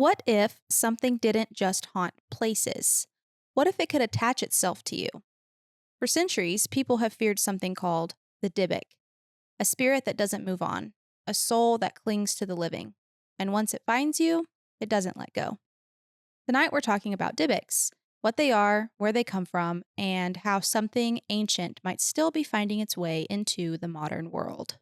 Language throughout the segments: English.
What if something didn't just haunt places? What if it could attach itself to you? For centuries, people have feared something called the Dybbuk, a spirit that doesn't move on, a soul that clings to the living. And once it finds you, it doesn't let go. Tonight we're talking about Dybbuks, what they are, where they come from, and how something ancient might still be finding its way into the modern world.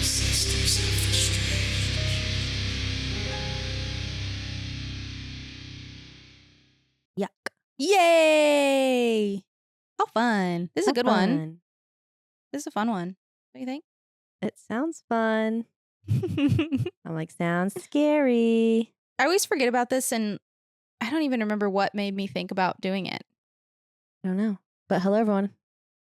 Sisters of the Strange. Yuck. Yay! How fun. This is a good one. This is a fun one. What do you think? It sounds fun. I'm like, sounds scary. I always forget about this, and I don't even remember what made me think about doing it. I don't know. But hello, everyone.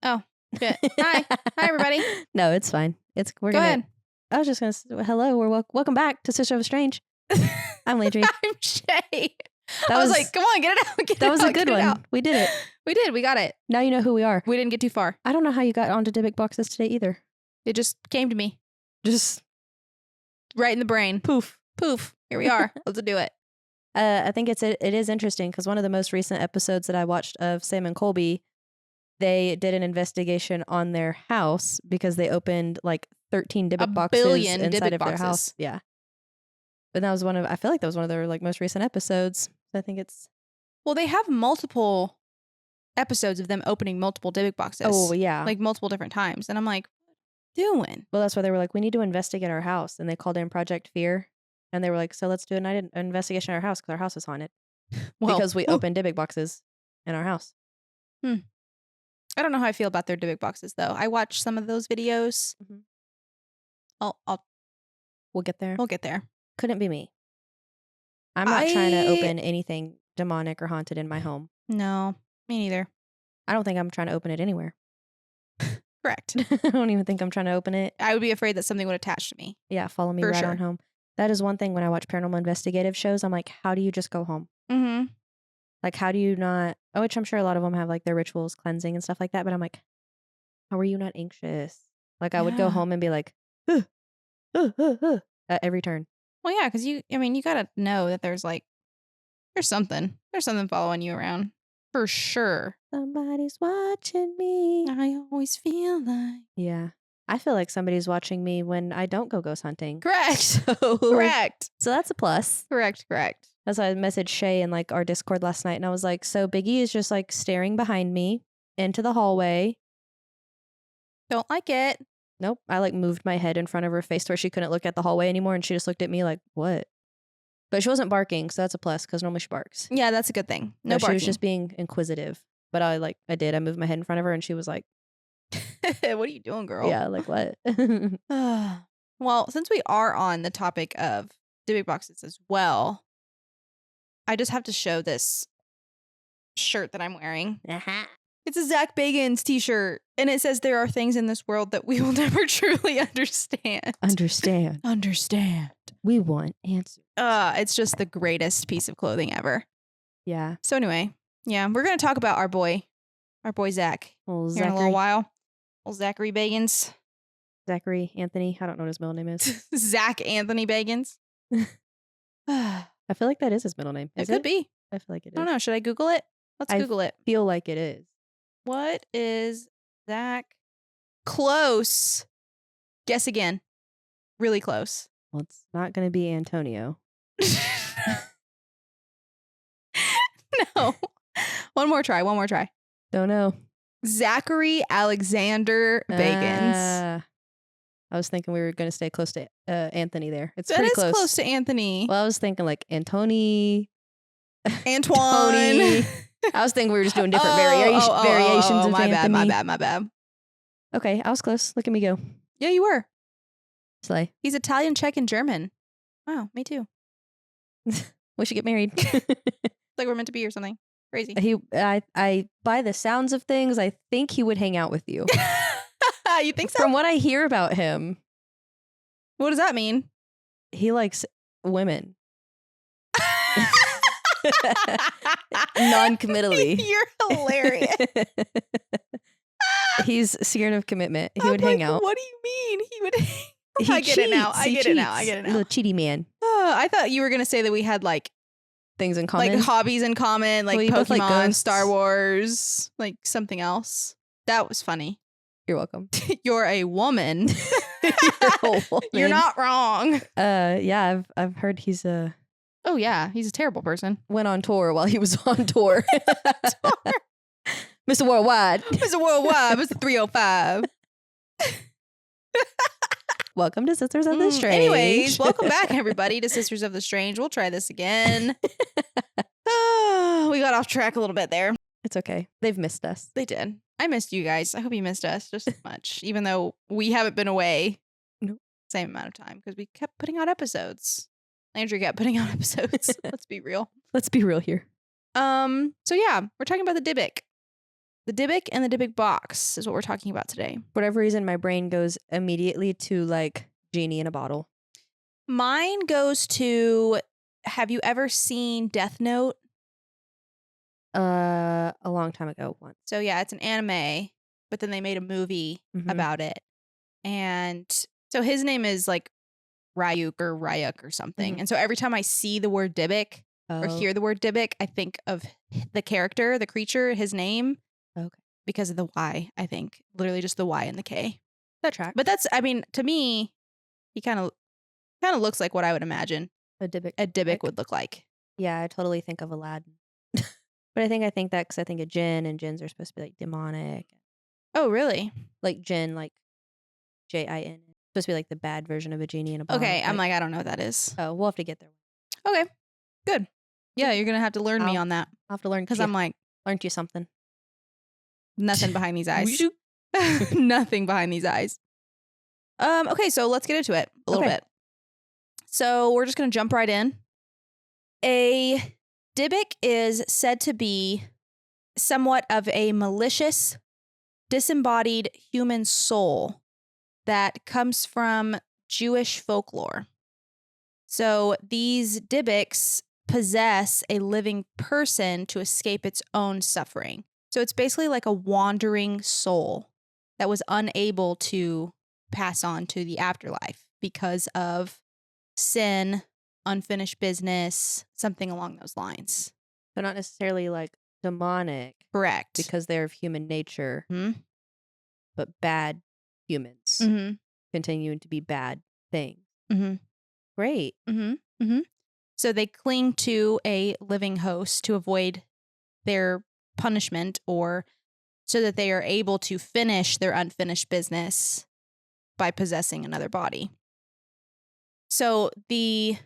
Oh, shit. Hi. Hi, everybody. No, it's fine. Go ahead. I was just going to say, hello. We're welcome back to Sisters of the Strange. I'm Landrey. I'm Shae. That I was like, come on, get it out. That was a good one. We did it. We did. We got it. Now you know who we are. We didn't get too far. I don't know how you got onto Dybbuk boxes today either. It just came to me. Just right in the brain. Poof. Poof. Here we are. Let's do it. I think it is interesting because one of the most recent episodes that I watched of Sam and Colby, they did an investigation on their house because they opened like 13 Dybbuk boxes inside Dybbuk of their house. Yeah. But that was I feel like that was one of their like most recent episodes. I think it's. Well, they have multiple episodes of them opening multiple Dybbuk boxes. Oh, yeah. Like multiple different times. And I'm like, what are you doing? Well, that's why they were like, we need to investigate our house. And they called in Project Fear. And they were like, so let's do an investigation of our house because our house is haunted. Because we opened Dybbuk boxes in our house. I don't know how I feel about their Dybbuk boxes, though. I watched some of those videos. Mm-hmm. We'll get there. We'll get there. Couldn't be me. I'm not trying to open anything demonic or haunted in my home. No, me neither. I don't think I'm trying to open it anywhere. Correct. I don't even think I'm trying to open it. I would be afraid that something would attach to me. Yeah, follow me For right sure. on home. That is one thing when I watch paranormal investigative shows, I'm like, how do you just go home? Mm-hmm. Like, how do you not, which I'm sure a lot of them have like their rituals, cleansing and stuff like that. But I'm like, how are you not anxious? Like I would go home and be like, at every turn. Well, yeah, because you got to know that there's something following you around. For sure. Somebody's watching me. I always feel like. Yeah. I feel like somebody's watching me when I don't go ghost hunting. Correct. Correct. So that's a plus. Correct. That's why I messaged Shae in like our Discord last night and I was like, so Biggie is just like staring behind me into the hallway. Don't like it. Nope. I like moved my head in front of her face to where she couldn't look at the hallway anymore and she just looked at me like, what? But she wasn't barking, so that's a plus because normally she barks. Yeah, that's a good thing. No She barking. was just being inquisitive. But I moved my head in front of her and she was like, what are you doing, girl? yeah, like what? Well, since we are on the topic of Dybbuk boxes as well, I just have to show this shirt that I'm wearing. It's a Zach Bagans t-shirt, and it says there are things in this world that we will never truly understand. Understand. We want answers. It's just the greatest piece of clothing ever. Yeah. So anyway, yeah, we're going to talk about our boy Zach Well, here in a little while. Old Zachary Bagans. Zachary Anthony. I don't know what his middle name is. Zach Anthony Bagans. I feel like that is his middle name. It could be. I feel like it is. I don't know. Should I Google it? Let's Google it. Feel like it is. What is Zach? Close. Guess again. Really close. Well, it's not going to be Antonio. No. One more try. Don't know. Zachary Alexander Bagans. I was thinking we were going to stay close to Anthony there. It's That pretty is close. close to Anthony. Well, I was thinking like Antony. Antoine. Tony. I was thinking we were just doing different variations of my Anthony. bad. Okay, I was close. Look at me go. Yeah, you were. Slay. He's Italian, Czech, and German. Wow, me too. We should get married. Like we're meant to be or something. Crazy. I by the sounds of things, I think he would hang out with you. You think so? From what I hear about him, What does that mean? he likes women. Non-committally. You're hilarious. He's scared of commitment. He would hang out. What do you mean? He would. He I get it now. cheats. I He get it now. cheats. I get it now. Little cheaty man. I thought you were gonna say that we had like Things in common. like hobbies in common, like Well, you both Pokemon, like ghosts. Star Wars, like something else. That was funny. You're welcome. You're a woman. You're You're not wrong. Yeah, I've heard he's Oh yeah, he's a terrible person. went on tour while he was on tour. Mr. Worldwide. Mr. Worldwide, Mr. 305. Welcome to Sisters of the Strange. Anyways, welcome back, everybody, to Sisters of the Strange. We'll try this again. We got off track a little bit there. It's okay. They've missed us. They did. I missed you guys. I hope you missed us just as much, even though we haven't been away Nope. same amount of time because we kept putting out episodes. Landry kept putting out episodes. Let's be real. Let's be real here. So yeah, we're talking about the Dybbuk. The Dybbuk and the Dybbuk box is what we're talking about today. For whatever reason, my brain goes immediately to like genie in a bottle. Mine goes to, have you ever seen Death Note? A long time ago once. So yeah, it's an anime, but then they made a movie Mhm. about it. And so his name is like Ryuk or something. Mhm. And so every time I see the word Dybbuk or Oh, hear the word Dybbuk, I think of the character, the creature, his name. Okay. Because of the Y, I think. Literally just the Y and the K. that track. But that's, I mean, to me, he kind of looks like what I would imagine A Dybbuk. a Dybbuk would look like. Yeah, I totally think of Aladdin. But I think that because I think of jinn, and jinns are supposed to be like demonic. Oh, really? Like jinn, like Jin. Supposed to be like the bad version of a genie in a bottle. Okay, I'm like, I don't know what that is. oh, we'll have to get there. Okay, good. Yeah, you're going to have to learn me I'll- on that. I'll have to learn Because I'm like, learned you something. nothing behind these eyes. Nothing behind these eyes. Okay, so let's get into it a little Okay. bit. So we're just going to jump right in. A Dybbuk is said to be somewhat of a malicious, disembodied human soul that comes from Jewish folklore. So these Dybbuks possess a living person to escape its own suffering. So it's basically like a wandering soul that was unable to pass on to the afterlife because of sin, unfinished business, something along those lines. They're not necessarily like demonic Correct. because they're of human nature, Mhm. but bad humans Mm-hmm. continuing to be bad things. Mm-hmm. Great. Mm-hmm. Mm-hmm. So they cling to a living host to avoid their punishment or so that they are able to finish their unfinished business by possessing another body. So the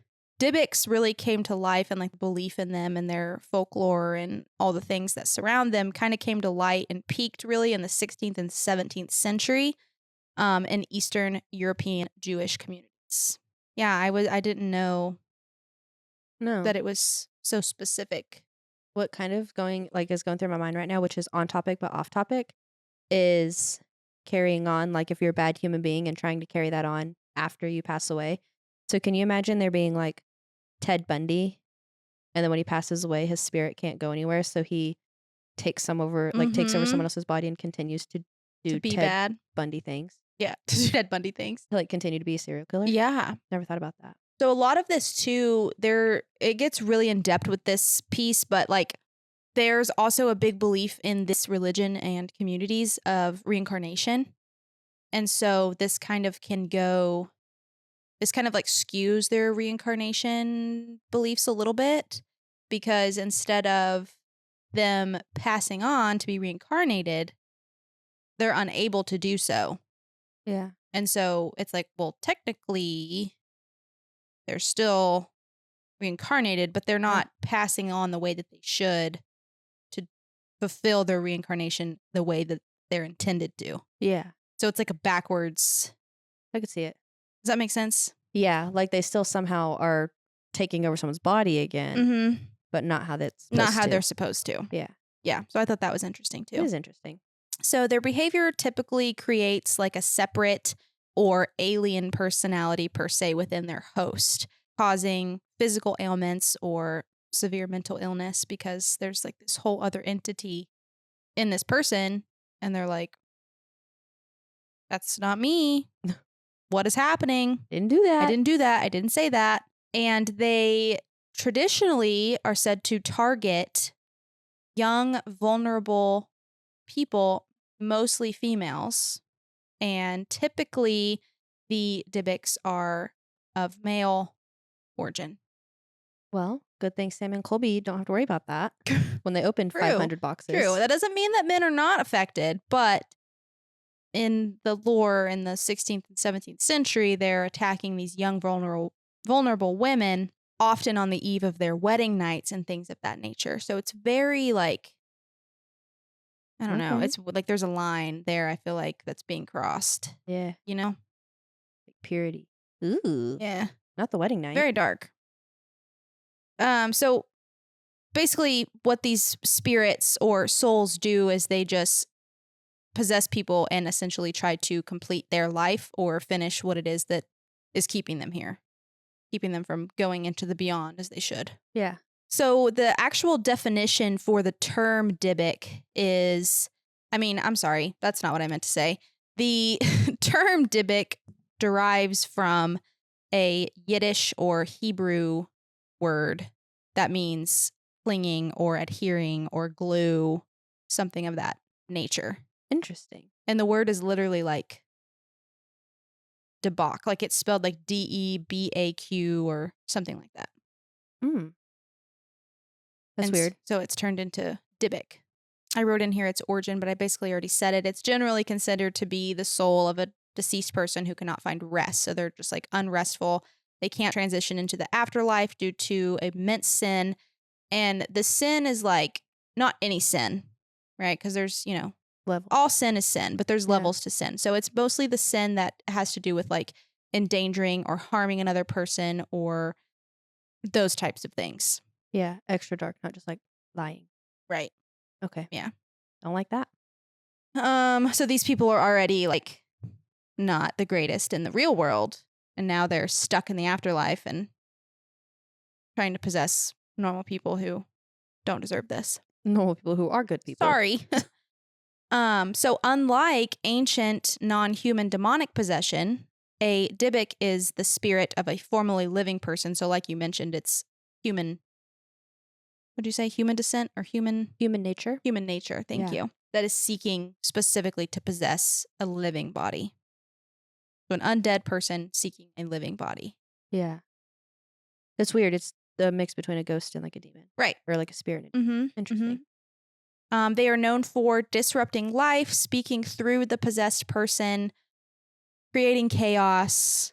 Dybbuks really came to life, and like the belief in them and their folklore and all the things that surround them kind of came to light and peaked really in the 16th and 17th century in Eastern European Jewish communities. Yeah, I didn't know No. that it was so specific. What kind of is going through my mind right now, which is on topic but off topic, is carrying on, like if you're a bad human being and trying to carry that on after you pass away. So can you imagine there being like Ted Bundy, and then when he passes away, his spirit can't go anywhere, so he takes over Mhm. someone else's body and continues to do To be Ted bad. Bundy things, Yeah, to do Ted Bundy things. to like continue to be a serial killer. Yeah. Never thought about that. So a lot of this too, it gets really in depth with this piece, but like there's also a big belief in this religion and communities of reincarnation. And so this kind of like skews their reincarnation beliefs a little bit, because instead of them passing on to be reincarnated, they're unable to do so. Yeah. And so it's like, well, technically they're still reincarnated, but they're not passing on the way that they should to fulfill their reincarnation the way that they're intended to. Yeah. So it's like a backwards. I could see it. Does that make sense? Yeah, like they still somehow are taking over someone's body again, Mm-hmm. but not how that's Not how supposed they're to. supposed to. Yeah. Yeah. So I thought that was interesting It too. is interesting. So their behavior typically creates like a separate or alien personality per se within their host, causing physical ailments or severe mental illness because there's like this whole other entity in this person and they're like, that's not me. What is happening? Didn't do that. I didn't do that. I didn't say that. And they traditionally are said to target young, vulnerable people, mostly females. And typically the Dybbuks are of male origin. Well, good thing Sam and Colby don't have to worry about that when they opened 500 boxes. True. That doesn't mean that men are not affected, but in the lore in the 16th and 17th century, they're attacking these young, vulnerable women, often on the eve of their wedding nights and things of that nature. So it's very like, I don't know. It's like there's a line there, I feel like, that's being crossed. Yeah. You know? Like purity. Ooh. Yeah. Not the wedding night. Very dark. So basically what these spirits or souls do is they just possess people and essentially try to complete their life or finish what it is that is keeping them here, keeping them from going into the beyond as they should. Yeah. So the actual definition for the term Dybbuk is, I'm sorry, that's not what I meant to say. The term Dybbuk derives from a Yiddish or Hebrew word that means clinging or adhering or glue, something of that nature. Interesting. And the word is literally like DYYBUK, like it's spelled like DEBAQ or something like that. That's weird. So it's turned into Dybbuk. I wrote in here its origin, but I basically already said it. It's generally considered to be the soul of a deceased person who cannot find rest. So they're just like unrestful. They can't transition into the afterlife due to immense sin. And the sin is like not any sin, right? Because there's, all sin is sin, but there's levels to sin. So it's mostly the sin that has to do with like endangering or harming another person or those types of things. Yeah, extra dark, not just like lying. Right. Okay. Yeah. Don't like that. So these people are already like not the greatest in the real world, and now they're stuck in the afterlife and trying to possess normal people who don't deserve this. Normal people who are good people. Sorry. So unlike ancient non-human demonic possession, a Dybbuk is the spirit of a formerly living person. So like you mentioned, it's human. Would you say human descent or human nature? Human nature. Thank you. That is seeking specifically to possess a living body. So an undead person seeking a living body. Yeah. That's weird. It's the mix between a ghost and like a demon. Right. Or like a spirit. Mm-hmm. Interesting. Mm-hmm. They are known for disrupting life, speaking through the possessed person, creating chaos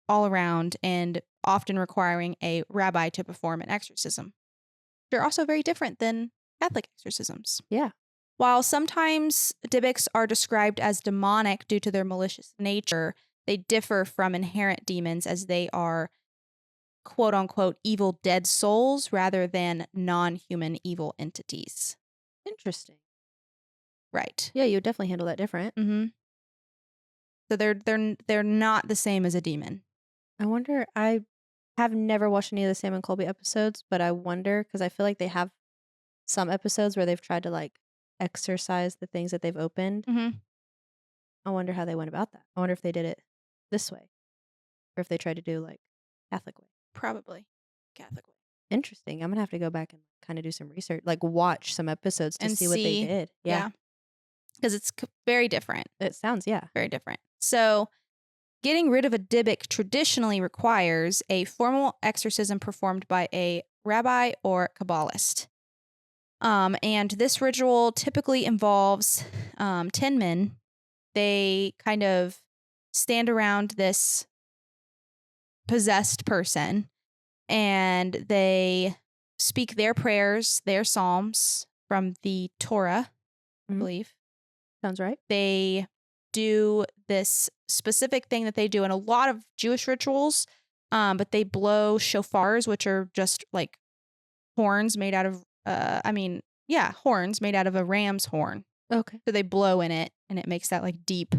all around, and often requiring a rabbi to perform an exorcism. They're also very different than Catholic exorcisms. Yeah. While sometimes Dybbuks are described as demonic due to their malicious nature, they differ from inherent demons as they are quote unquote evil dead souls rather than non-human evil entities. Interesting. Right. Yeah, you would definitely handle that different. Mm-hmm. So they're not the same as a demon. I wonder, I have never watched any of the Sam and Colby episodes, but I wonder, because I feel like they have some episodes where they've tried to like exorcise the things that they've opened. Mm-hmm. I wonder how they went about that. I wonder if they did it this way or if they tried to do like Catholic way. Probably Catholic way. Interesting. I'm going to have to go back and kind of do some research, like watch some episodes to see what they did. Yeah. Because it's very different. It sounds, very different. So getting rid of a Dybbuk traditionally requires a formal exorcism performed by a rabbi or Kabbalist. And this ritual typically involves 10 men. They kind of stand around this possessed person and they speak their prayers, their psalms from the Torah, I believe. Sounds right. They do this specific thing that they do in a lot of Jewish rituals, but they blow shofars, which are just like horns made out of, horns made out of a ram's horn. Okay. So they blow in it and it makes that like deep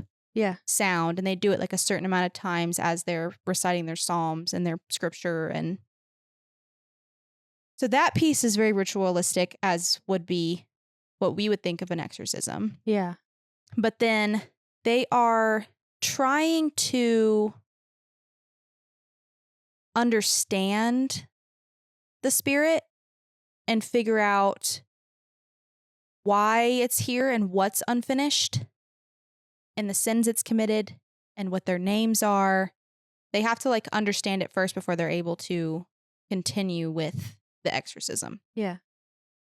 sound. And they do it like a certain amount of times as they're reciting their psalms and their scripture. And so that piece is very ritualistic, as would be what we would think of an exorcism. Yeah. But then they are trying to understand the spirit and figure out why it's here and what's unfinished and the sins it's committed and what their names are. They have to like understand it first before they're able to continue with the exorcism. Yeah.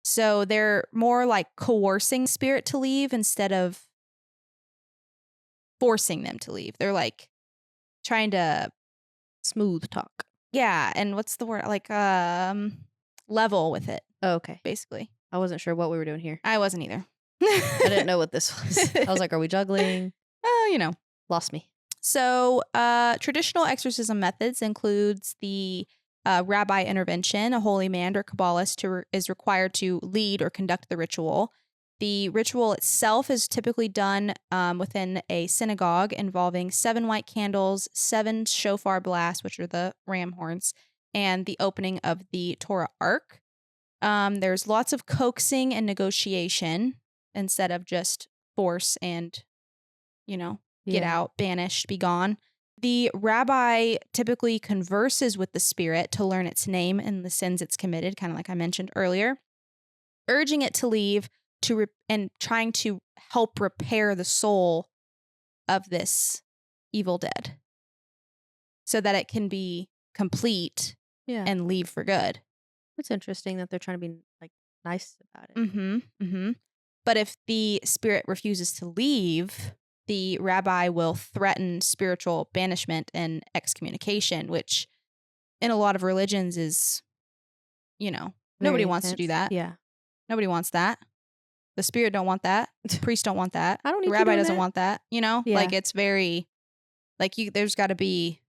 So they're more like coercing spirit to leave instead of forcing them to leave. They're like trying to smooth talk. Yeah, and what's the word? Like level with it. Oh, okay. Basically. I wasn't sure what we were doing here. I wasn't either. I didn't know what this was. I was like, are we juggling? Oh, Lost me. So, traditional exorcism methods includes the rabbi intervention. A holy man or Kabbalist is required to lead or conduct the ritual. The ritual itself is typically done within a synagogue involving 7 white candles, 7 shofar blasts, which are the ram horns, and the opening of the Torah Ark. There's lots of coaxing and negotiation instead of just force and, get out, banished, be gone. The rabbi typically converses with the spirit to learn its name and the sins it's committed, kind of like I mentioned earlier, urging it to leave and trying to help repair the soul of this evil dead so that it can be complete and leave for good. It's interesting that they're trying to be like nice about it. Mm-hmm. Mm-hmm. But if the spirit refuses to leave, the rabbi will threaten spiritual banishment and excommunication, which in a lot of religions is, nobody wants to do that. Yeah. Nobody wants that. The spirit don't want that. The priest don't want that. I don't need The rabbi you doing doesn't that. want that. Yeah. Like it's very, like there's got to be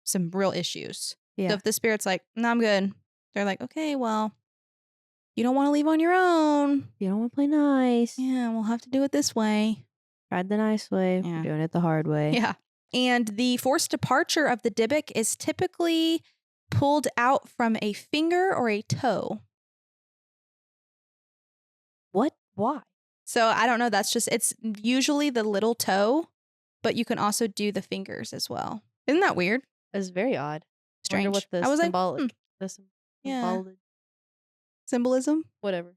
some real issues. Yeah. So if the spirit's like, no, I'm good. They're like, okay, well, you don't want to leave on your own. You don't want to play nice. Yeah, we'll have to do it this way. Tried the nice way. Yeah. We're doing it the hard way. Yeah. And the forced departure of the Dybbuk is typically pulled out from a finger or a toe. What? Why? So I don't know. It's usually the little toe, but you can also do the fingers as well. Isn't that weird? It's very odd. Strange. Wonder what the I was symbolic. like, the Yeah. symbolic. Symbolism? Whatever.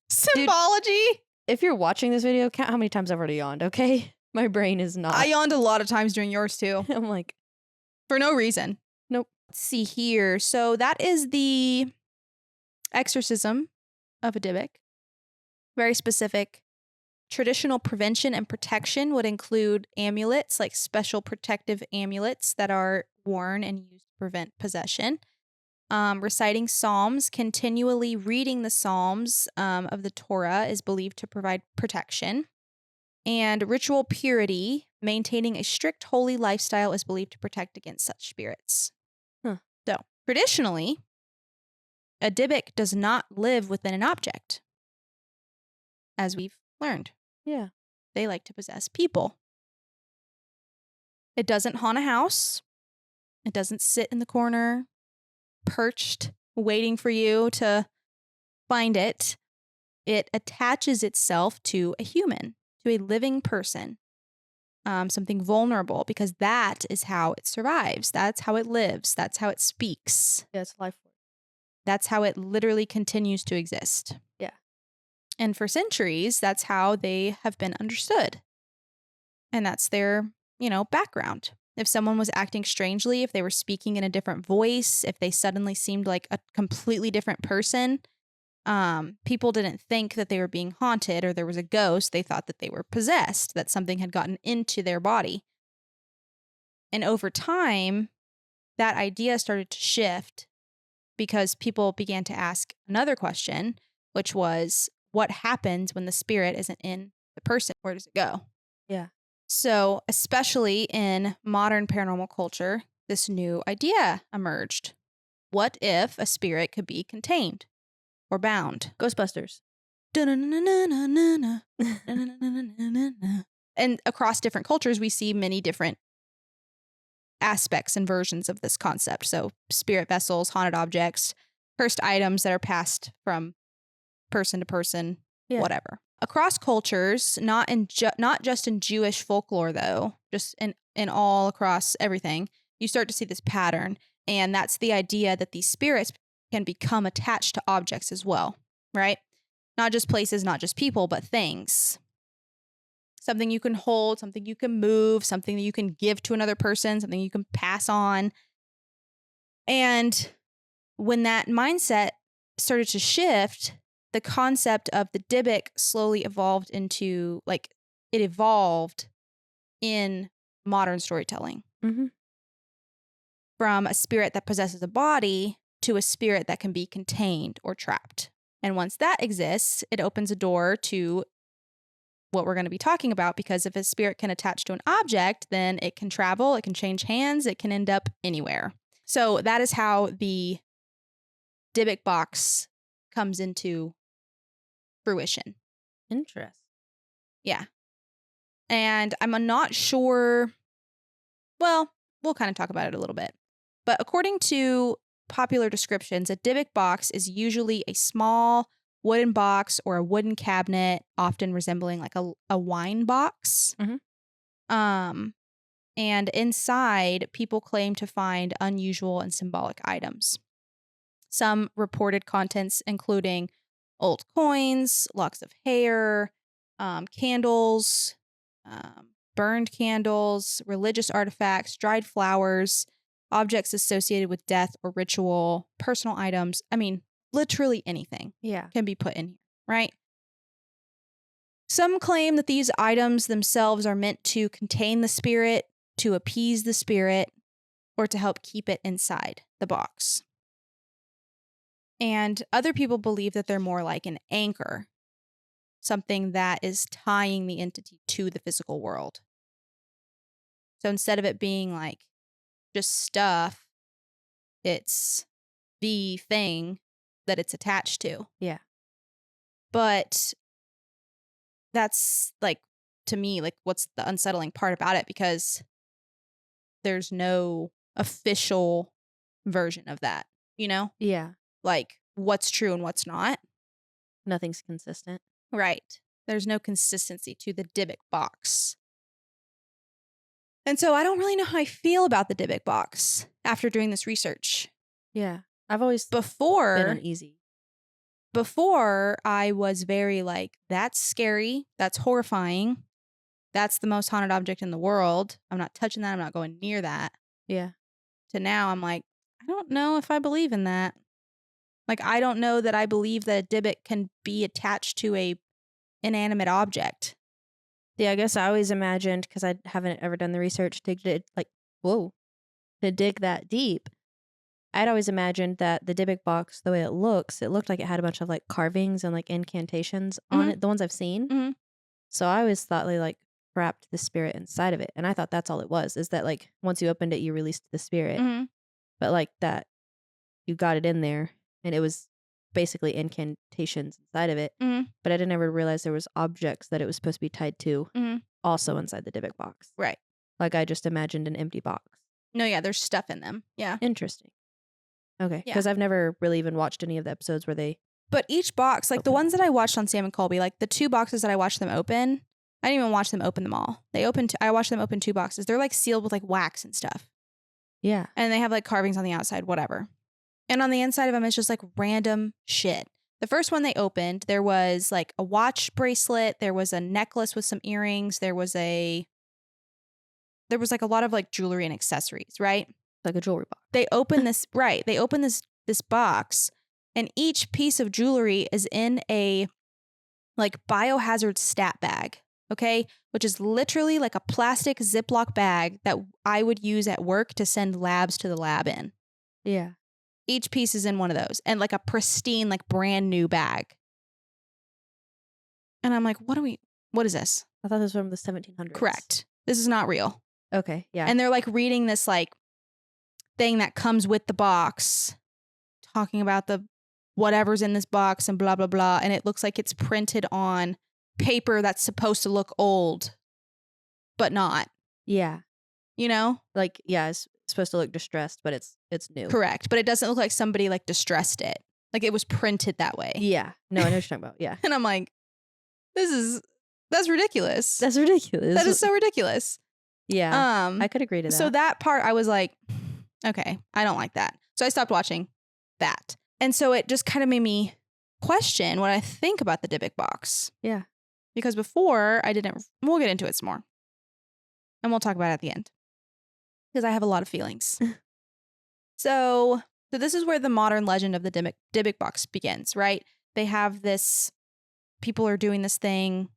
Symbology? If you're watching this video, count how many times I've already yawned, okay? My brain is not. I yawned a lot of times during yours too. I'm like, for no reason. Nope. Let's see here. So that is the exorcism of a Dybbuk. Very specific. Traditional prevention and protection would include amulets, like special protective amulets that are worn and used to prevent possession. Reciting psalms, continually reading the psalms of the Torah is believed to provide protection. And ritual purity, maintaining a strict holy lifestyle, is believed to protect against such spirits. Huh. So, traditionally, a Dybbuk does not live within an object, as we've learned. Yeah. They like to possess people. It doesn't haunt a house. It doesn't sit in the corner, perched, waiting for you to find it. It attaches itself to a human, to a living person, something vulnerable, because that is how it survives. That's how it lives. That's how it speaks. Yeah, it's life force. That's how it literally continues to exist. Yeah. And for centuries, that's how they have been understood. And that's their, background. If someone was acting strangely, if they were speaking in a different voice, if they suddenly seemed like a completely different person, people didn't think that they were being haunted or there was a ghost. They thought that they were possessed, that something had gotten into their body. And over time, that idea started to shift because people began to ask another question, which was, what happens when the spirit isn't in the person? Where does it go? Yeah. So, especially in modern paranormal culture, this new idea emerged. What if a spirit could be contained or bound? Ghostbusters. And across different cultures, we see many different aspects and versions of this concept. So spirit vessels, haunted objects, cursed items that are passed from person to person, whatever. Across cultures, not just in Jewish folklore though, just in all across everything, you start to see this pattern. And that's the idea that these spirits can become attached to objects as well, right? Not just places, not just people, but things. Something you can hold, something you can move, something that you can give to another person, something you can pass on. And when that mindset started to shift, the concept of the Dybbuk slowly evolved into, like, it evolved in modern storytelling. Mm-hmm. From a spirit that possesses a body to a spirit that can be contained or trapped. And once that exists, it opens a door to what we're going to be talking about, because if a spirit can attach to an object, then it can travel, it can change hands, it can end up anywhere. So that is how the Dybbuk box comes into fruition. Interesting. Yeah. And I'm not sure, well, we'll kind of talk about it a little bit. But according to popular descriptions, a Dybbuk box is usually a small wooden box or a wooden cabinet, often resembling like a wine box. Mm-hmm. And inside, people claim to find unusual and symbolic items. Some reported contents including old coins, locks of hair, candles, burned candles, religious artifacts, dried flowers, objects associated with death or ritual, personal items. I mean, literally anything can be put in here, right? Some claim that these items themselves are meant to contain the spirit, to appease the spirit, or to help keep it inside the box. And other people believe that they're more like an anchor, something that is tying the entity to the physical world. So instead of it being like just stuff, it's the thing that it's attached to. Yeah. But that's, like, to me, like, what's the unsettling part about it, because there's no official version of that, you know? Yeah. Like, what's true and what's not. Nothing's consistent. Right. There's no consistency to the Dybbuk box. And so I don't really know how I feel about the Dybbuk box after doing this research. Yeah. I've always been uneasy. Before, I was very like, that's scary. That's horrifying. That's the most haunted object in the world. I'm not touching that. I'm not going near that. Yeah. To now, I'm like, I don't know if I believe in that. Like, I don't know that I believe that a Dybbuk can be attached to a inanimate object. Yeah, I guess I always imagined, because I haven't ever done the research to dig that deep. I'd always imagined that the Dybbuk box, the way it looked like it had a bunch of like carvings and like incantations on it, the ones I've seen. Mm-hmm. So I always thought they like trapped the spirit inside of it. And I thought that's all it was, is that like once you opened it, you released the spirit. Mm-hmm. But like that, you got it in there and it was basically incantations inside of it. Mm-hmm. But I didn't ever realize there was objects that it was supposed to be tied to also inside the Dybbuk box. Right. Like I just imagined an empty box. No, yeah, there's stuff in them. Yeah. Interesting. Okay. Yeah. Because I've never really even watched any of the episodes where they... But each box, like the ones that I watched on Sam and Colby, like the 2 boxes that I watched them open, I didn't even watch them open them all. I watched them open 2 boxes. They're like sealed with like wax and stuff. Yeah. And they have like carvings on the outside, whatever. And on the inside of them, it's just like random shit. The first one they opened, there was like a watch bracelet. There was a necklace with some earrings. There was like a lot of like jewelry and accessories, right? Like a jewelry box. They open this, right. They open this box, and each piece of jewelry is in a like biohazard stat bag, okay? Which is literally like a plastic Ziploc bag that I would use at work to send labs to the lab in. Yeah. Each piece is in one of those, and like a pristine, like brand new bag. And I'm like, what is this? I thought this was from the 1700s. Correct. This is not real. Okay. Yeah. And they're like reading this like thing that comes with the box, talking about the whatever's in this box and blah, blah, blah. And it looks like it's printed on paper that's supposed to look old, but not. Yeah. You know? Like, yeah, it's supposed to look distressed, but it's new. Correct. But it doesn't look like somebody like distressed it. Like it was printed that way. Yeah. No, I know what you're talking about. Yeah. And I'm like, that's ridiculous. That's ridiculous. That is so ridiculous. Yeah. I could agree to that. So that part I was like, okay, I don't like that. So I stopped watching that. And so it just kind of made me question what I think about the Dybbuk box. Yeah. Because before I didn't, we'll get into it some more. And we'll talk about it at the end. Because I have a lot of feelings. So this is where the modern legend of the Dybbuk box begins, right? They have this, people are doing this thing,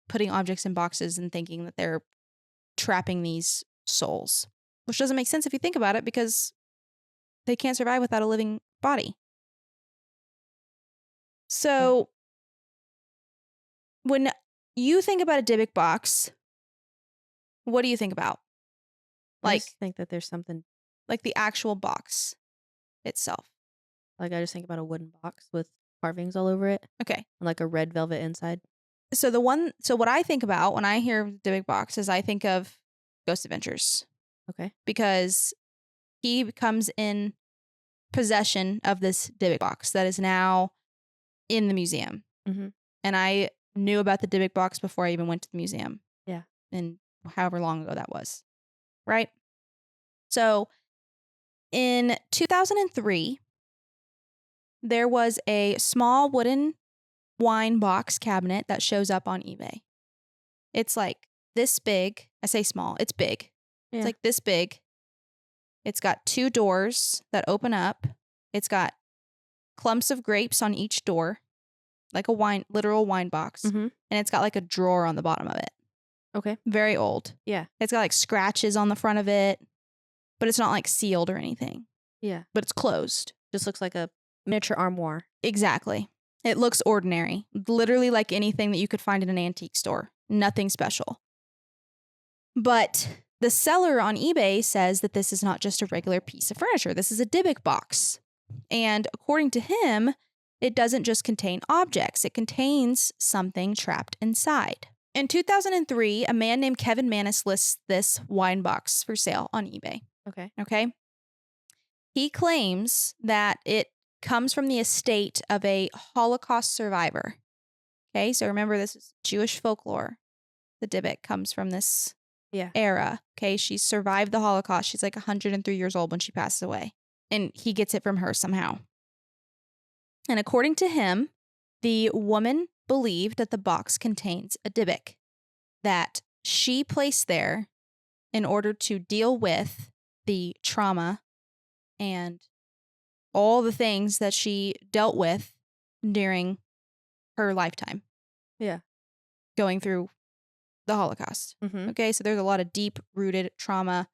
putting objects in boxes and thinking that they're trapping these souls. Which doesn't make sense if you think about it because they can't survive without a living body. So when you think about a Dybbuk box, what do you think about? I Like, just think that there's something like the actual box itself. like I just think about a wooden box with carvings all over it Okay. and like a red velvet inside. So what I think about when I hear Dybbuk box is I think of Ghost Adventures. Okay. Because he comes in possession of this Dybbuk box that is now in the museum. Mm-hmm. And I knew about the Dybbuk box before I even went to the museum. Yeah. And however long ago that was. Right? So in 2003, there was a small wooden wine box cabinet that shows up on eBay. It's like this big. I say small. It's big. Yeah. It's like this big. It's got 2 doors that open up. It's got clumps of grapes on each door, like a literal wine box. Mm-hmm. And it's got like a drawer on the bottom of it. Okay. Very old. Yeah. It's got like scratches on the front of it, but it's not like sealed or anything. Yeah. But it's closed. Just looks like a miniature armoire. Exactly. It looks ordinary. Literally like anything that you could find in an antique store. Nothing special. But the seller on eBay says that this is not just a regular piece of furniture. This is a Dybbuk box. And according to him, it doesn't just contain objects. It contains something trapped inside. In 2003, a man named Kevin Mannis lists this wine box for sale on eBay. Okay. He claims that it comes from the estate of a Holocaust survivor. Okay, so remember this is Jewish folklore. The Dybbuk comes from this era. Okay, she survived the Holocaust. She's like 103 years old when she passes away. And he gets it from her somehow. And according to him, the woman believed that the box contains a Dybbuk that she placed there in order to deal with the trauma and all the things that she dealt with during her lifetime. Yeah. Going through the Holocaust. Mm-hmm. Okay, so there's a lot of deep-rooted trauma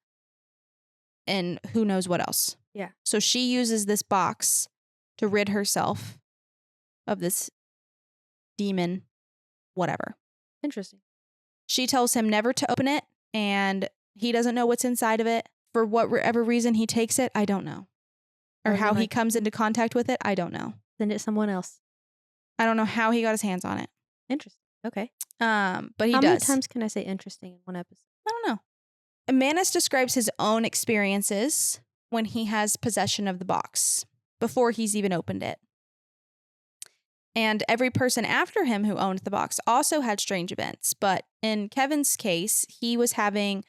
and who knows what else. Yeah. So she uses this box to rid herself of this demon, whatever. Interesting. She tells him never to open it, and he doesn't know what's inside of it. For whatever reason he takes it, I don't know. Or how he comes into contact with it, I don't know. Send it to someone else. I don't know how he got his hands on it. Interesting. Okay. But he does. How many times can I say interesting in one episode? I don't know. Mannis describes his own experiences when he has possession of the box, before he's even opened it. And every person after him who owned the box also had strange events. But in Kevin's case, he was having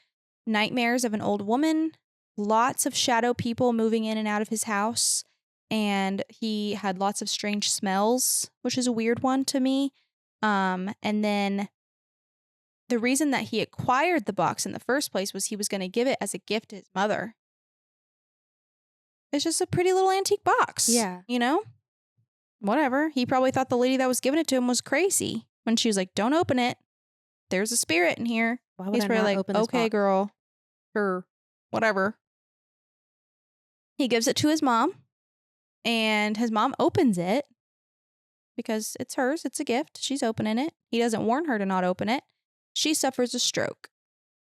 nightmares of an old woman, lots of shadow people moving in and out of his house, and he had lots of strange smells, which is a weird one to me. And then the reason that he acquired the box in the first place was he was going to give it as a gift to his mother. It's just a pretty little antique box. Yeah. You know? Whatever. He probably thought the lady that was giving it to him was crazy when she was like, don't open it. There's a spirit in here. Why would He's I probably not like, open this okay, box? girl. Sure. Whatever. He gives it to his mom, and his mom opens it because it's hers. It's a gift. She's opening it. He doesn't warn her to not open it. She suffers a stroke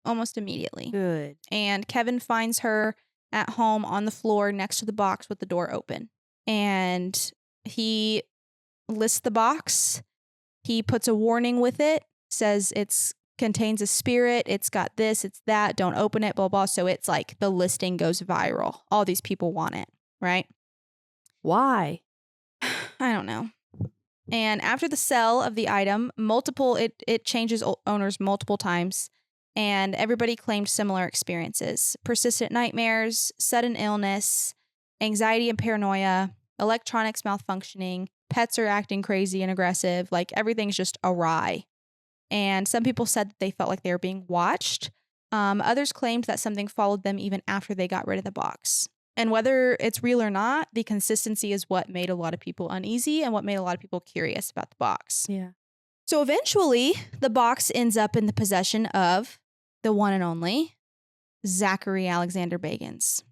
almost immediately. Good. And Kevin finds her at home on the floor next to the box with the door open. And He lists the box. He puts a warning with it, says it's contains a spirit. It's got this, it's that. Don't open it, blah, blah. So it's like the listing goes viral. All these people want it, right? Why? I don't know. And after the sale of the item, it changes owners multiple times. And everybody claimed similar experiences. Persistent nightmares, sudden illness, anxiety and paranoia, electronics malfunctioning, pets are acting crazy and aggressive. Like everything's just awry. And some people said that they felt like they were being watched. Others claimed that something followed them even after they got rid of the box. And whether it's real or not, the consistency is what made a lot of people uneasy and what made a lot of people curious about the box. Yeah. So eventually, the box ends up in the possession of the one and only Zachary Alexander Bagans.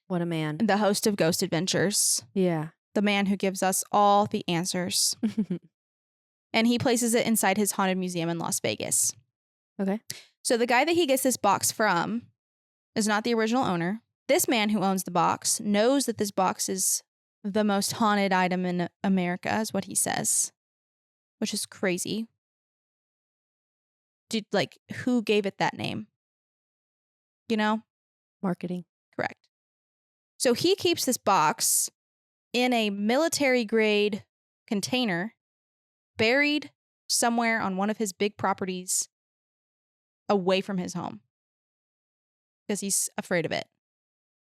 What a man. The host of Ghost Adventures. Yeah. The man who gives us all the answers. And he places it inside his haunted museum in Las Vegas. Okay. So the guy that he gets this box from is not the original owner. This man who owns the box knows that this box is the most haunted item in America, is what he says, which is crazy. Dude, like, who gave it that name? You know? Marketing. Correct. So he keeps this box in a military-grade container buried somewhere on one of his big properties away from his home because he's afraid of it.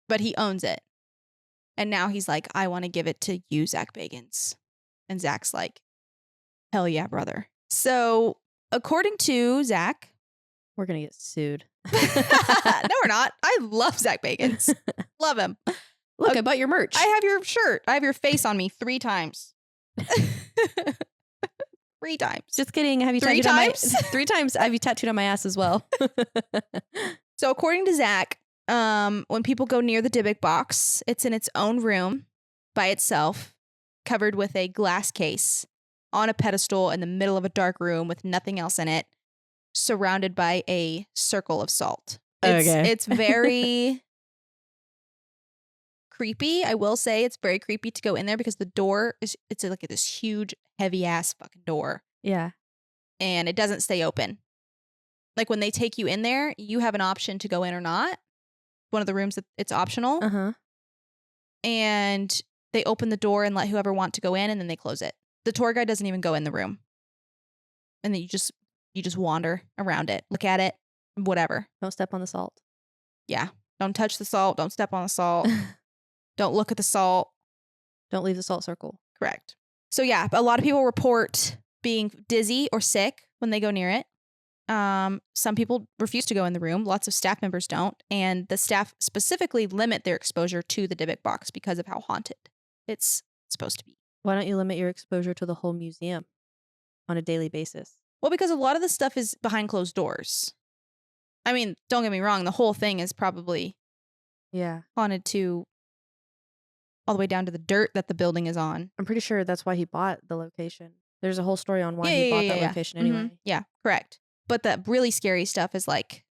But he owns it. And now he's like, I want to give it to you, Zach Bagans. And Zach's like, hell yeah, brother. So according to Zach, we're going to get sued. No, we're not. I love Zach Bagans. Love him. Look, I bought your merch. I have your shirt. I have your face on me 3 times. 3 times. Just kidding. Have you 3 tattooed times? on my 3 times? Have you tattooed on my ass as well? So according to Zach, when people go near the Dybbuk box, it's in its own room by itself, covered with a glass case on a pedestal in the middle of a dark room with nothing else in it, surrounded by a circle of salt. It's very creepy. I will say it's very creepy to go in there because the door it's like this huge, heavy ass fucking door. Yeah. And it doesn't stay open. Like when they take you in there, you have an option to go in or not. One of the rooms that it's optional. Uh-huh. And they open the door and let whoever want to go in, and then they close it. The tour guide doesn't even go in the room. And then you just wander around it, look at it, whatever. Don't step on the salt. Yeah. Don't touch the salt. Don't step on the salt. Don't look at the salt. Don't leave the salt circle. Correct. So yeah, a lot of people report being dizzy or sick when they go near it. Some people refuse to go in the room. Lots of staff members don't. And the staff specifically limit their exposure to the Dybbuk box because of how haunted it's supposed to be. Why don't you limit your exposure to the whole museum on a daily basis? Well, because a lot of the stuff is behind closed doors. I mean, don't get me wrong. The whole thing is probably haunted to all the way down to the dirt that the building is on. I'm pretty sure that's why he bought the location. There's a whole story on why he bought that location anyway. Mm-hmm. Yeah, correct. But the really scary stuff is like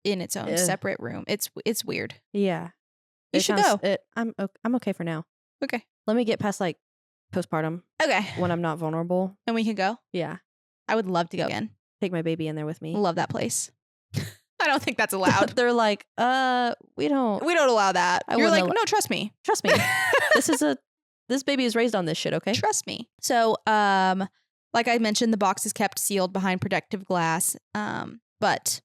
in its own separate room. It's weird. Yeah. You should go. I'm okay for now. Okay. Let me get past like postpartum. Okay. When I'm not vulnerable. And we can go? Yeah. I would love to go again. Take my baby in there with me. Love that place. I don't think that's allowed. They're like, we don't allow that. You're like, no, trust me. Trust me. This baby is raised on this shit, okay? Trust me. So, like I mentioned, the box is kept sealed behind protective glass. But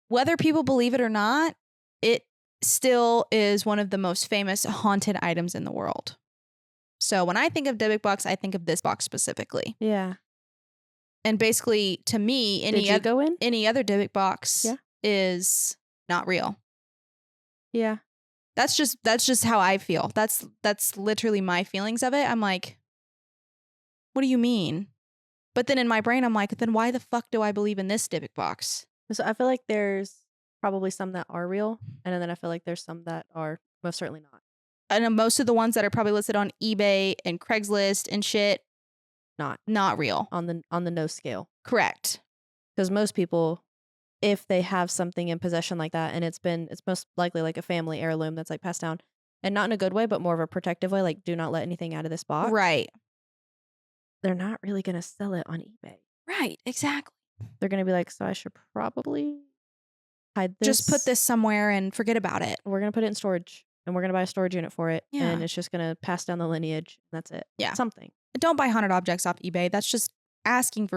whether people believe it or not, it still is one of the most famous haunted items in the world. So when I think of Dybbuk Box, I think of this box specifically. Yeah. And basically, to me, any other Dybbuk box is not real. Yeah. That's just how I feel. That's literally my feelings of it. I'm like, what do you mean? But then in my brain, I'm like, then why the fuck do I believe in this Dybbuk box? So I feel like there's probably some that are real, and then I feel like there's some that are most certainly not. And most of the ones that are probably listed on eBay and Craigslist and shit, not real. On the no scale. Correct. Because most people, if they have something in possession like that, and it's most likely like a family heirloom that's like passed down, And not in a good way, but more of a protective way. Like, do not let anything out of this box. Right. They're not really going to sell it on eBay. Right. Exactly. They're going to be like, so I should probably hide this. Just put this somewhere and forget about it. We're going to put it in storage. And we're going to buy a storage unit for it. Yeah. And it's just going to pass down the lineage. That's it. Yeah. Something. Don't buy haunted objects off eBay. That's just asking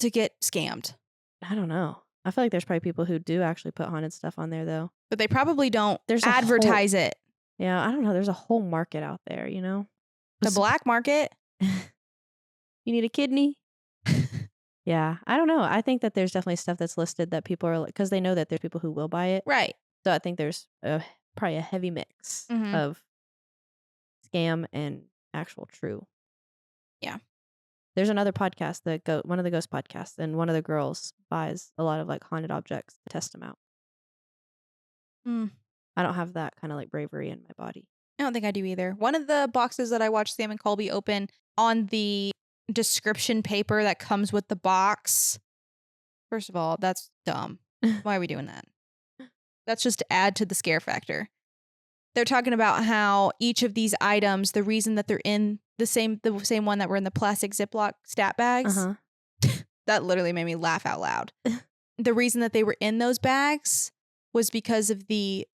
to get scammed. I don't know. I feel like there's probably people who do actually put haunted stuff on there, though. But they probably don't advertise it. Yeah, I don't know. There's a whole market out there, you know? The black market. You need a kidney? Yeah, I don't know. I think that there's definitely stuff that's listed that people are like, because they know that there's people who will buy it. Right. So I think there's probably a heavy mix of scam and actual true. Yeah. There's another podcast, one of the ghost podcasts, and one of the girls buys a lot of like haunted objects to test them out. I don't have that kind of like bravery in my body. I don't think I do either. One of the boxes that I watched Sam and Colby open, on the description paper that comes with the box. First of all, that's dumb. Why are we doing that? That's just to add to the scare factor. They're talking about how each of these items, the reason that they're in the same one that were in the plastic Ziploc stat bags, that literally made me laugh out loud. The reason that they were in those bags was because of the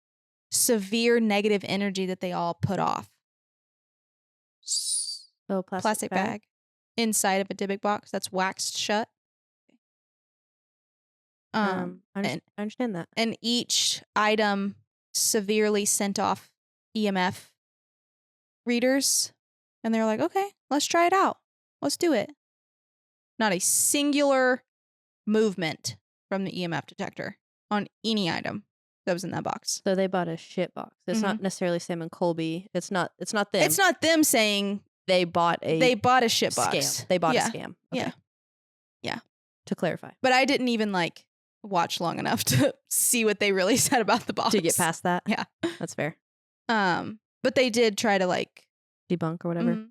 severe negative energy that they all put off. Oh, plastic bag inside of a Dybbuk box that's waxed shut. I understand that. And each item severely sent off EMF readers. And they're like, okay, let's try it out. Let's do it. Not a singular movement from the EMF detector on any item that was in that box. So they bought a shit box. It's not necessarily Sam and Colby. It's not them. It's not them saying they bought a shit box. Scam. They bought a scam. Okay. Yeah. To clarify. But I didn't even watch long enough to see what they really said about the box. To get past that? Yeah. That's fair. But they did try to debunk or whatever.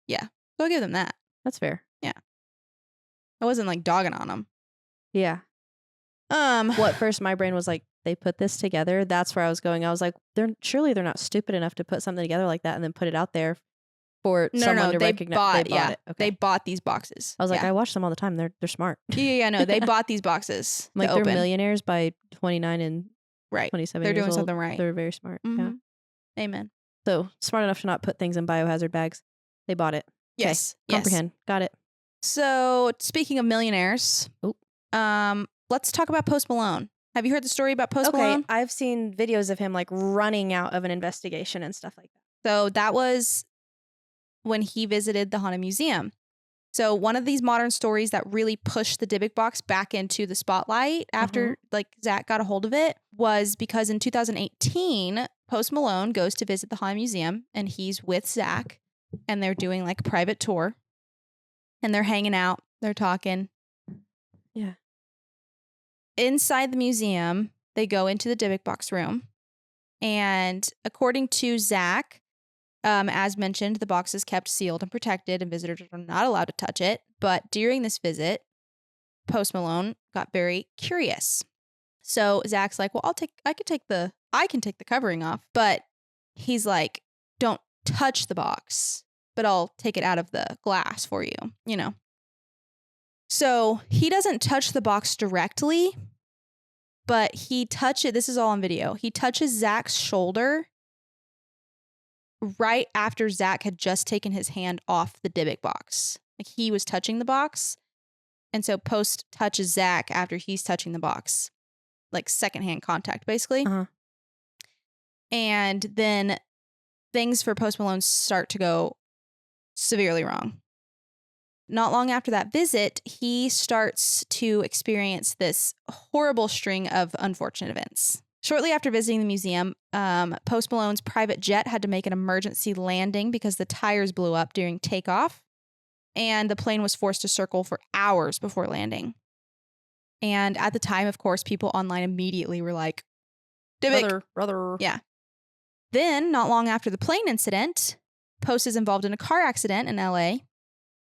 Yeah. So I'll give them that. That's fair. Yeah. I wasn't dogging on them. Yeah. Well, at first my brain was like, they put this together. That's where I was going. I was like, surely they're not stupid enough to put something together like that and then put it out there for someone to recognize. They bought it. Okay. They bought these boxes. I was like, I watch them all the time. They're smart. Yeah, no, they bought these boxes. Like they're millionaires by 29 and 27 They're years doing old. something right. They're very smart. Yeah. Amen. So smart enough to not put things in biohazard bags. They bought it. Yes. Okay. Comprehend. Got it. So speaking of millionaires, let's talk about Post Malone. Have you heard the story about Post Malone? I've seen videos of him running out of an investigation and stuff like that. So that was when he visited the Haunted Museum. So one of these modern stories that really pushed the Dybbuk box back into the spotlight after Zach got a hold of it was because in 2018, Post Malone goes to visit the Haunted Museum and he's with Zach and they're doing a private tour and they're hanging out. They're talking. Yeah. Inside the museum, they go into the Dybbuk box room. And according to Zach, as mentioned, the box is kept sealed and protected and visitors are not allowed to touch it. But during this visit, Post Malone got very curious. So Zach's like, well, I can take the covering off. But he's like, don't touch the box, but I'll take it out of the glass for you, So he doesn't touch the box directly, but this is all on video. He touches Zach's shoulder right after Zach had just taken his hand off the Dybbuk box. He was touching the box. And so Post touches Zach after he's touching the box. Secondhand contact, basically. And then things for Post Malone start to go severely wrong. Not long after that visit, he starts to experience this horrible string of unfortunate events. Shortly after visiting the museum, Post Malone's private jet had to make an emergency landing because the tires blew up during takeoff, and the plane was forced to circle for hours before landing. And at the time, of course, people online immediately were like, Dybbuk. Brother. Yeah. Then, not long after the plane incident, Post is involved in a car accident in LA,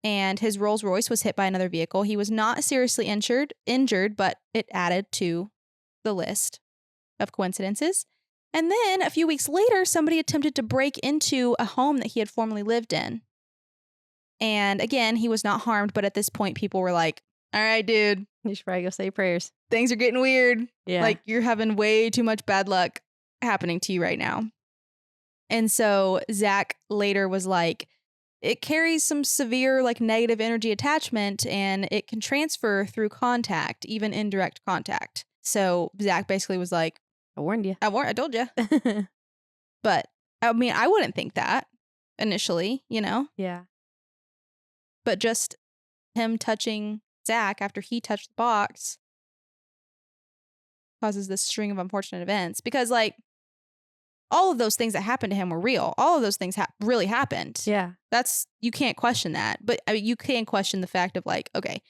and his Rolls Royce was hit by another vehicle. He was not seriously injured, but it added to the list of coincidences. And then a few weeks later, somebody attempted to break into a home that he had formerly lived in. And again, he was not harmed. But at this point, people were like, all right, dude. You should probably go say prayers. Things are getting weird. Yeah. Like, you're having way too much bad luck happening to you right now. And so Zach later was like, it carries some severe, like, negative energy attachment, and it can transfer through contact, even indirect contact. So Zach basically was like, I warned you. I told you. But, I mean, I wouldn't think that initially, you know? Yeah. But just him touching Zach after he touched the box causes this string of unfortunate events. Because, like, all of those things that happened to him were real. All of those things really happened. Yeah. You can't question that. But I mean, you can question the fact of, like, okay,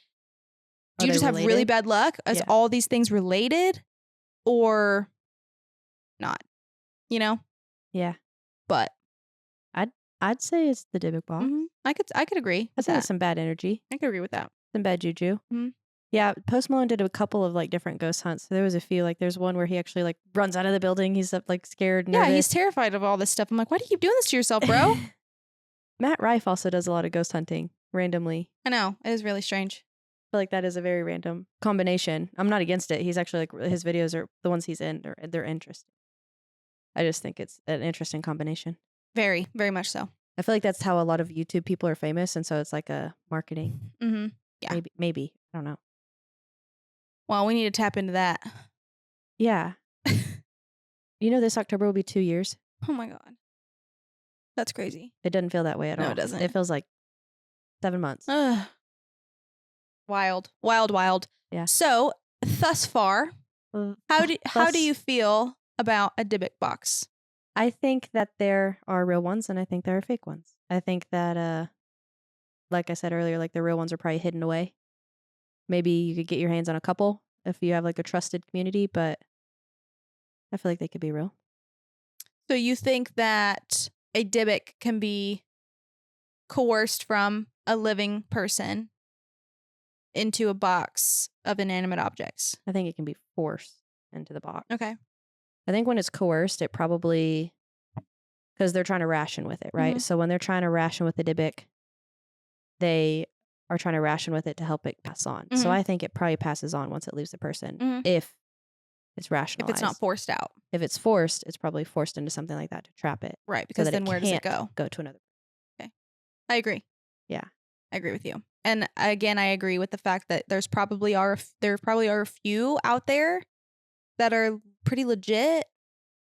do you just have related? really bad luck? Is all these things related or not? You know? Yeah. But I'd say it's the Dybbuk Box. mm-hmm, I could agree. I think it's some bad energy. I could agree with that. Some bad juju. Mm-hmm. Yeah, Post Malone did a couple of like different ghost hunts. So there was a few. Like there's one where he actually like runs out of the building. He's like scared. Nervous. Yeah, he's terrified of all this stuff. I'm like, why do you keep doing this to yourself, bro? Matt Rife also does a lot of ghost hunting randomly. I know. It is really strange. I feel like that is a very random combination. I'm not against it. He's actually like his videos are the ones he's in. They're interesting. I just think it's an interesting combination. Very, very much so. I feel like that's how a lot of YouTube people are famous, and so it's like a marketing. Mm-hmm. Yeah. Maybe. I don't know. Well, we need to tap into that. Yeah. You know, this October will be 2 years. Oh my God. That's crazy. It doesn't feel that way at all. No, it doesn't. It feels like 7 months. Wild. Wild. Yeah. So, thus far, how do you feel about a Dybbuk box? I think that there are real ones and I think there are fake ones. I think that, like I said earlier, like the real ones are probably hidden away. Maybe you could get your hands on a couple if you have like a trusted community, but I feel like they could be real. So you think that a Dybbuk can be coerced from a living person into a box of inanimate objects? I think it can be forced into the box. Okay. I think when it's coerced, it probably, because they're trying to ration with it, right? Mm-hmm. So when they're trying to ration with the Dybbuk, they are trying to ration with it to help it pass on. Mm-hmm. So I think it probably passes on once it leaves the person, mm-hmm. if it's rationalized. If it's not forced out. If it's forced, it's probably forced into something like that to trap it. Right, because so then where does it go? Go to another. Okay. I agree. Yeah. I agree with you. And again, I agree with the fact that there probably are a few out there that are pretty legit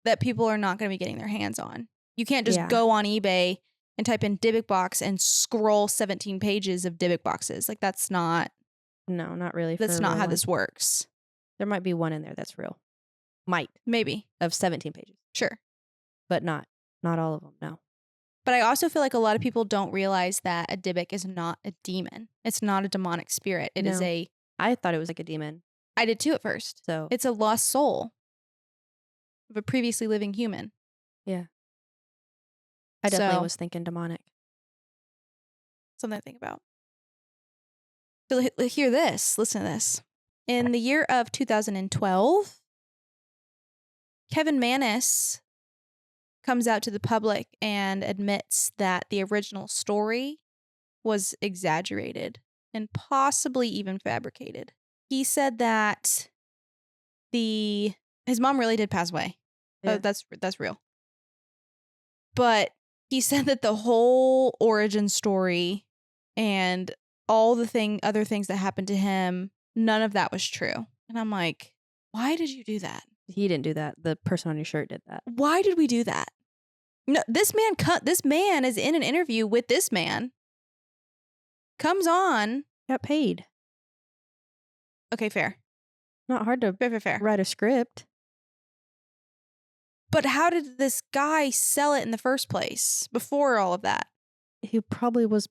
that people are not going to be getting their hands on. You can't just go on eBay and type in Dybbuk box and scroll 17 pages of Dybbuk boxes. Like that's not. No, not really. That's not how this works. There might be one in there that's real. Maybe. Of 17 pages. Sure. But not all of them, no. But I also feel like a lot of people don't realize that a Dybbuk is not a demon. It's not a demonic spirit. It is a... I thought it was like a demon. I did too at first. So it's a lost soul of a previously living human. Yeah. I definitely was thinking demonic. Something to think about. So hear this. Listen to this. In the year of 2012, Kevin Mannis comes out to the public and admits that the original story was exaggerated and possibly even fabricated. He said that his mom really did pass away. Yeah. That's real. But he said that the whole origin story and all the other things that happened to him, none of that was true. And I'm like, why did you do that? He didn't do that. The person on your shirt did that. Why did we do that? No, this man is in an interview with this man. Comes on. Got paid. Okay, fair. Not hard to fair. Write a script. But how did this guy sell it in the first place before all of that? He probably was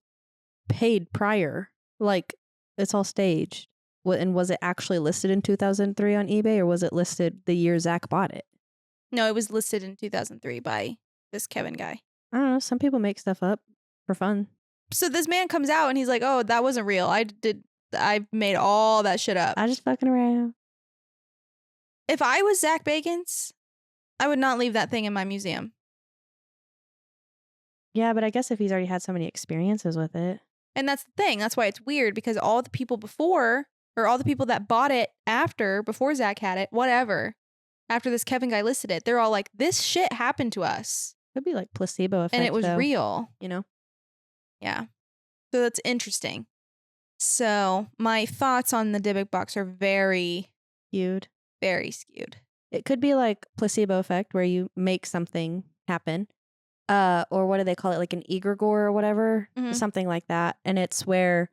paid prior. Like, it's all staged. And was it actually listed in 2003 on eBay, or was it listed the year Zach bought it? No, it was listed in 2003 by this Kevin guy. I don't know. Some people make stuff up for fun. So this man comes out and he's like, oh, that wasn't real. I made all that shit up. I just fucking around. If I was Zach Bagans, I would not leave that thing in my museum. Yeah, but I guess if he's already had so many experiences with it. And that's the thing. That's why it's weird, because all the people before, or all the people that bought it after, before Zach had it, whatever, after this Kevin guy listed it, they're all like, this shit happened to us. Could be like placebo effect, and it was though, real. you know? Yeah. So that's interesting. So my thoughts on the Dybbuk box are very skewed. Very skewed. It could be like placebo effect, where you make something happen. Or what do they call it? Like an egregore or whatever, something like that. And it's where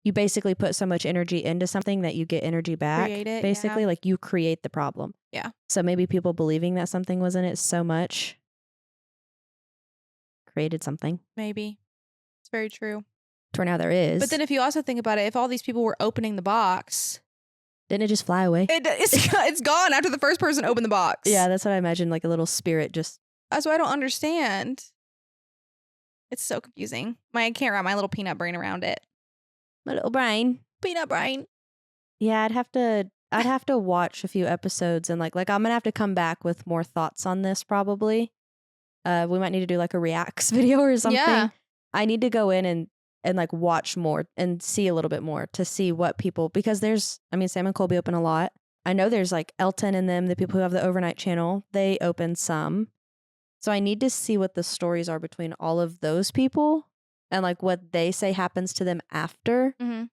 you basically put so much energy into something that you get energy back. Create it, basically, yeah. like you create the problem. Yeah. So maybe people believing that something was in it so much created something. Maybe. It's very true. For now there is. But then if you also think about it, if all these people were opening the box, didn't it just fly away? It's gone after the first person opened the box. Yeah, that's what I imagine. Like a little spirit just. That's what I don't understand. It's so confusing. I can't wrap my little peanut brain around it. My little brain. Peanut brain. Yeah, I'd have to watch a few episodes and like I'm gonna have to come back with more thoughts on this probably. We might need to do like a reacts video or something. Yeah. I need to go in and like watch more and see a little bit more to see what people, because Sam and Colby open a lot. I know there's like Elton and them, the people who have the overnight channel, they open some. So I need to see what the stories are between all of those people and like what they say happens to them after. Mm-hmm.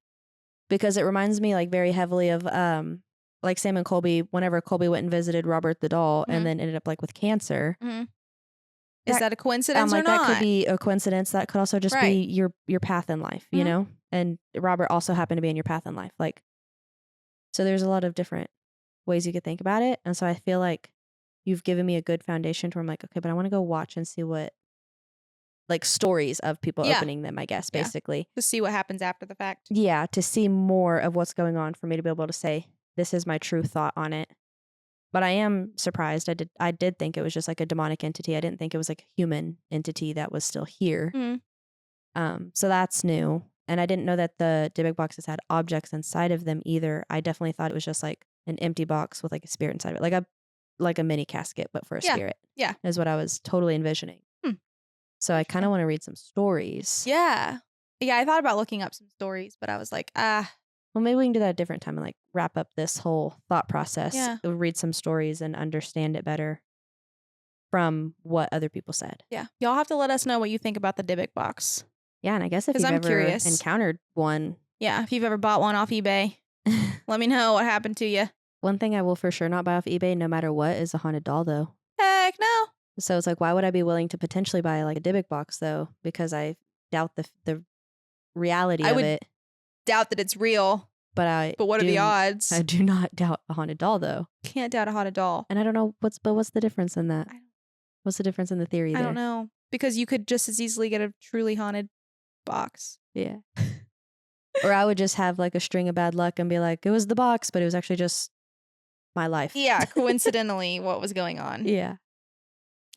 Because it reminds me like very heavily of like Sam and Colby, whenever Colby went and visited Robert the doll and then ended up like with cancer. Mm-hmm. Is that a coincidence or not? That could be a coincidence. That could also just be your path in life, you know? And Robert also happened to be in your path in life. Like, so there's a lot of different ways you could think about it. And so I feel like you've given me a good foundation to where I'm like, okay, but I want to go watch and see what, like stories of people opening them, I guess, basically. To see what happens after the fact. Yeah, to see more of what's going on for me to be able to say, this is my true thought on it. But I am surprised. I did think it was just like a demonic entity. I didn't think it was like a human entity that was still here. So that's new. And I didn't know that the Dybbuk boxes had objects inside of them either. I definitely thought it was just like an empty box with like a spirit inside of it. Like a mini casket, but for a spirit. Yeah. Is what I was totally envisioning. So I kind of want to read some stories. Yeah. Yeah, I thought about looking up some stories, but I was like, well, maybe we can do that at a different time and like wrap up this whole thought process. Yeah. Read some stories and understand it better from what other people said. Yeah. Y'all have to let us know what you think about the Dybbuk box. Yeah, and I guess if you've ever encountered one. Yeah, if you've ever bought one off eBay, let me know what happened to you. One thing I will for sure not buy off eBay, no matter what, is a haunted doll, though. Heck no. So it's like, why would I be willing to potentially buy like a Dybbuk box, though? Because I doubt the reality of it. Doubt that it's real. But what are the odds? I do not doubt a haunted doll, though. Can't doubt a haunted doll. And I don't know what's the difference in that? What's the difference in the theory there? I don't know. Because you could just as easily get a truly haunted box. Yeah. Or I would just have like a string of bad luck and be like, it was the box, but it was actually just my life. Yeah, coincidentally what was going on. Yeah.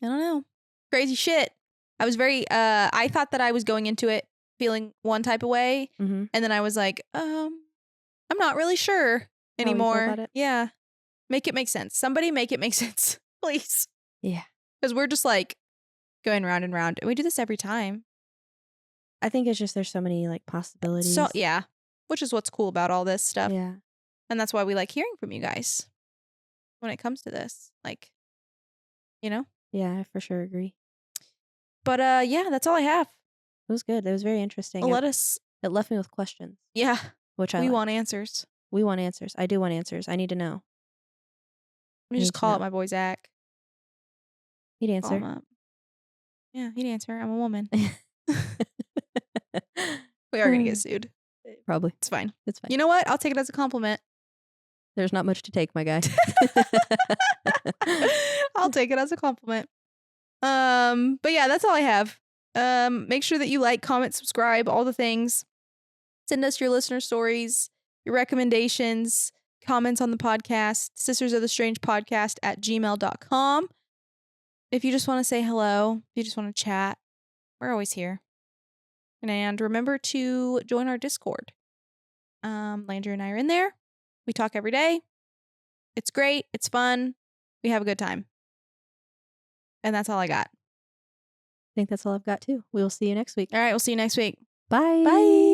I don't know. Crazy shit. I was very, I thought that I was going into it feeling one type of way. And then I was like, I'm not really sure anymore. About it? Yeah. Make it make sense. Somebody make it make sense, please. Yeah. Because we're just like going round and round. And we do this every time. I think it's just there's so many like possibilities. So, yeah. Which is what's cool about all this stuff. Yeah. And that's why we like hearing from you guys when it comes to this. Like, you know? Yeah, I for sure agree. But yeah, that's all I have. It was good. It was very interesting. It left me with questions. Yeah. Which we want answers. We want answers. I do want answers. I need to know. Let me just call up my boy Zach. He'd answer. Call him up. Yeah, he'd answer. I'm a woman. We are gonna get sued. Probably. It's fine. It's fine. You know what? I'll take it as a compliment. There's not much to take, my guy. I'll take it as a compliment. But yeah, that's all I have. Make sure that you like, comment, subscribe, all the things. Send us your listener stories, your recommendations, comments on the podcast, sistersofthestrangepodcast @gmail.com. If you just want to say hello, if you just want to chat, we're always here. And remember to join our Discord. Landrey and I are in there. We talk every day. It's great. It's fun. We have a good time. And that's all I got. I think that's all I've got too. We will see you next week. All right, we'll see you next week. Bye. Bye.